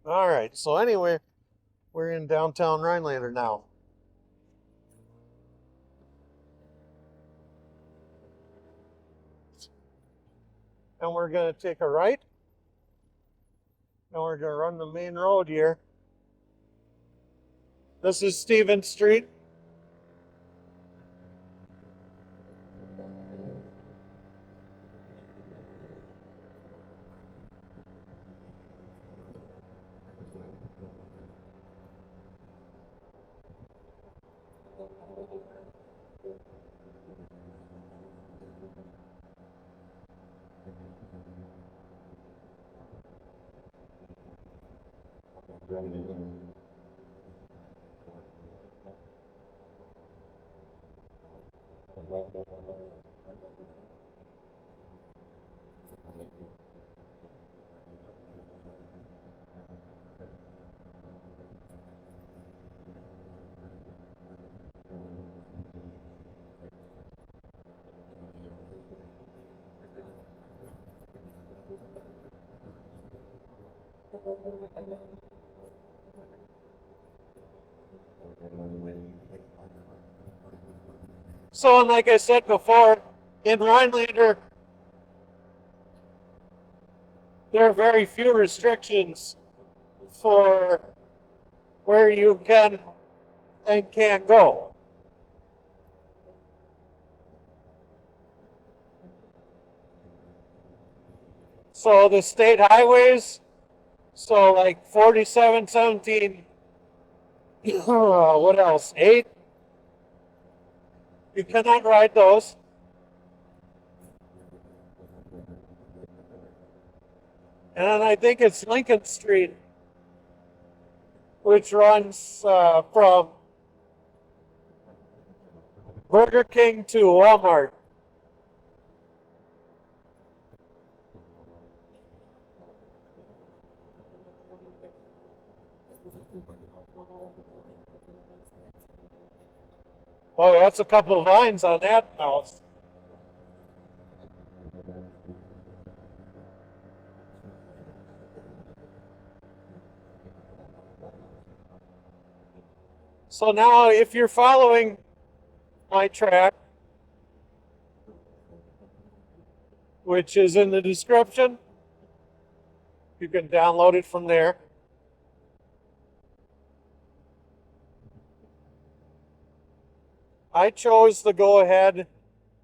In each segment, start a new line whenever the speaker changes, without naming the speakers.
All right, so anyway, we're in downtown Rhinelander now. And we're going to take a right. And we're going to run the main road here. This is Stevens Street. So, and like I said before, in Rhinelander, there are very few restrictions for where you can and can't go. So the state highways, so like 47, 17, what else, 8? You cannot ride those. And then I think it's Lincoln Street, which runs from Burger King to Walmart. Oh, that's a couple of lines on that house. So now if you're following my track, which is in the description, you can download it from there. I chose to go ahead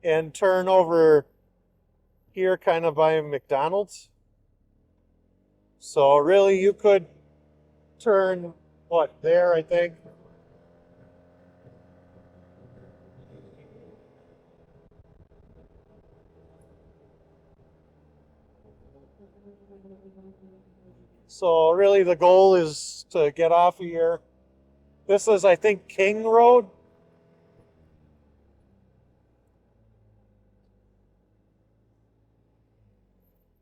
and turn over here kind of by McDonald's. So really you could turn, what, there I think. So really the goal is to get off of here. This is, I think, King Road.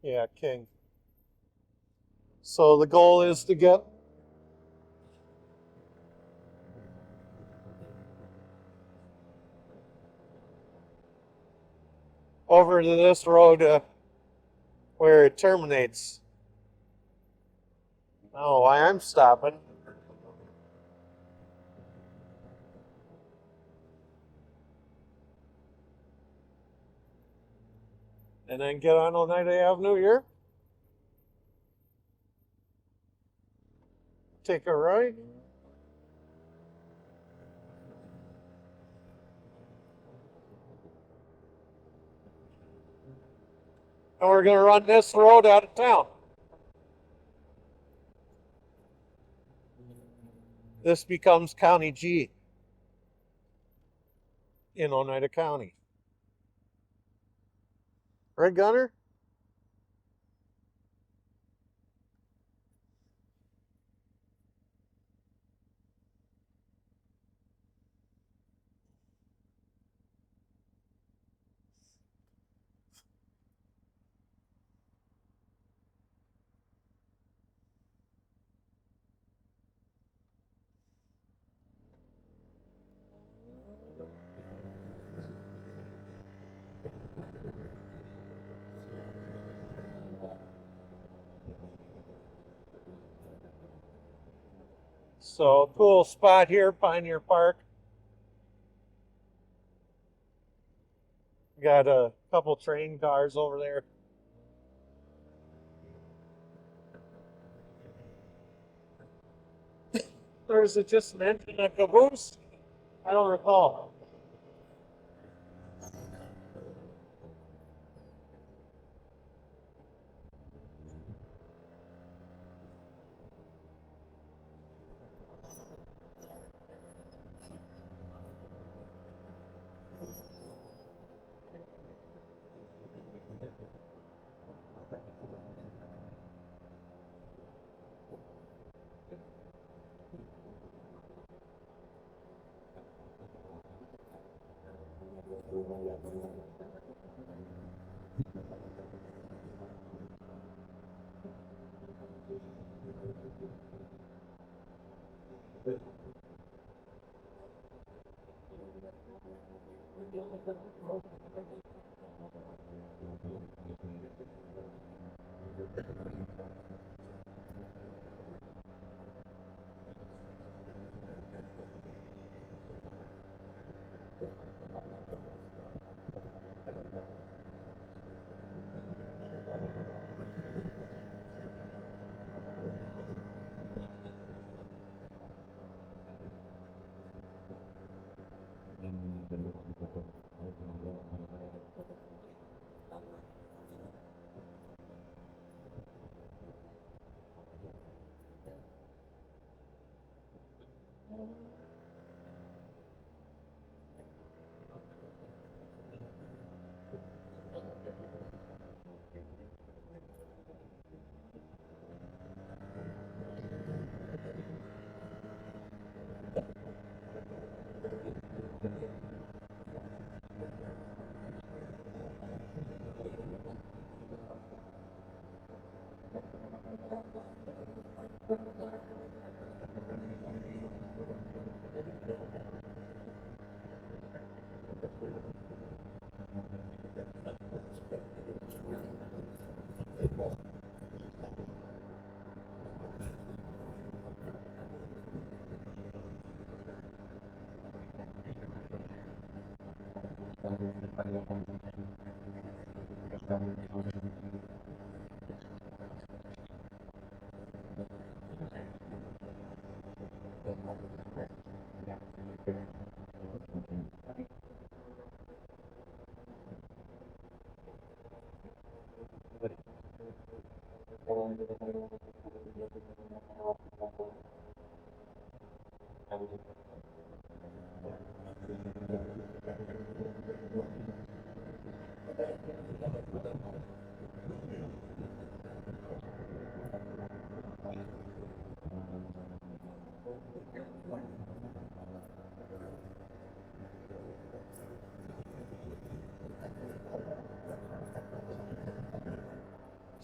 Yeah, King. So the goal is to get over to this road where it terminates. Oh, why I'm stopping. And then get on Oneida Avenue here. Take a right. And we're going to run this road out of town. This becomes County G in Oneida County. Right, Gunner? So cool spot here, Pioneer Park. Got a couple train cars over there. Or is it just an engine and caboose? I don't recall.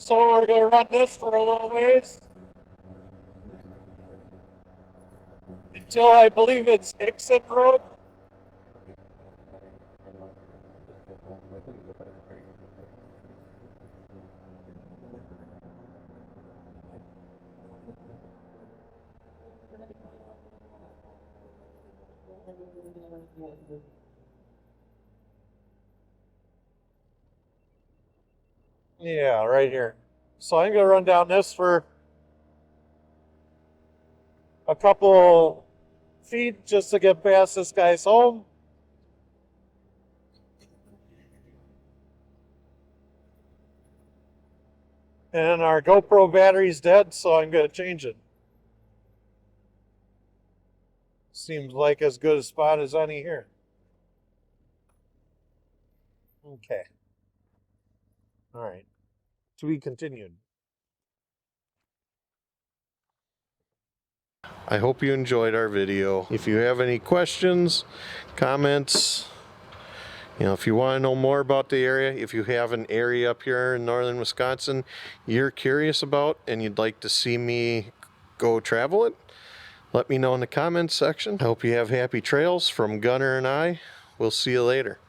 So we're going to run this for a little ways until I believe it's Exit Road. Yeah, right here. So I'm going to run down this for a couple feet just to get past this guy's home. And our GoPro battery's dead, so I'm going to change it. Seems like as good a spot as any here. Okay. All right. To be continued.
I hope you enjoyed our video. If you have any questions, comments, if you want to know more about the area, if you have an area up here in northern Wisconsin you're curious about and you'd like to see me go travel it, let me know in the comments section. I hope you have happy trails from Gunner and I. We'll see you later.